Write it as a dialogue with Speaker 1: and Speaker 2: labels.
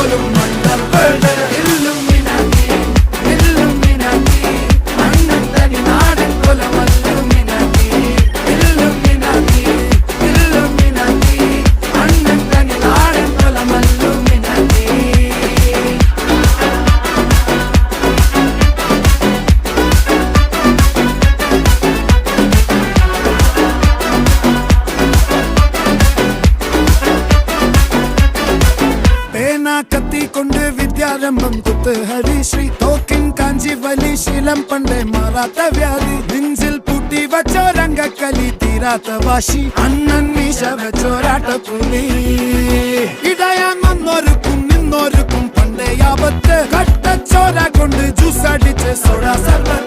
Speaker 1: പോലും മണ്ടപ്പേട് Illuminati Illuminati അണ്ണൻ തനി നാടൻ കൊലമല്ലുമിനാറ്റി ഇല്ലുമിനാറ്റി ഇല്ലുമിനാറ്റി അണ്ണൻ തനി നാടൻ കൊലമല്ലുമിനാറ്റി. കത്തി കൊണ്ട് വിദ്യാരംഭം കുത്ത് ഹരിശ്രീ തോക്കിൻ കാഞ്ചി വലി ശീലം പണ്ടേ മാറാത്ത വ്യാധി നെഞ്ചിൽ പൂട്ടി വച്ചോരംഗക്കലി തീരാത്ത വാശി അണ്ണൻ മീശ വെച്ചോരാട്ട പുലി ഇടയാൻ വന്നോർക്കും നിന്നോർക്കും പണ്ടേ ആപത്ത് കട്ടച്ചോര കൊണ്ട് ജ്യൂസ് അടിച്ച് സോഡ സർബത്ത്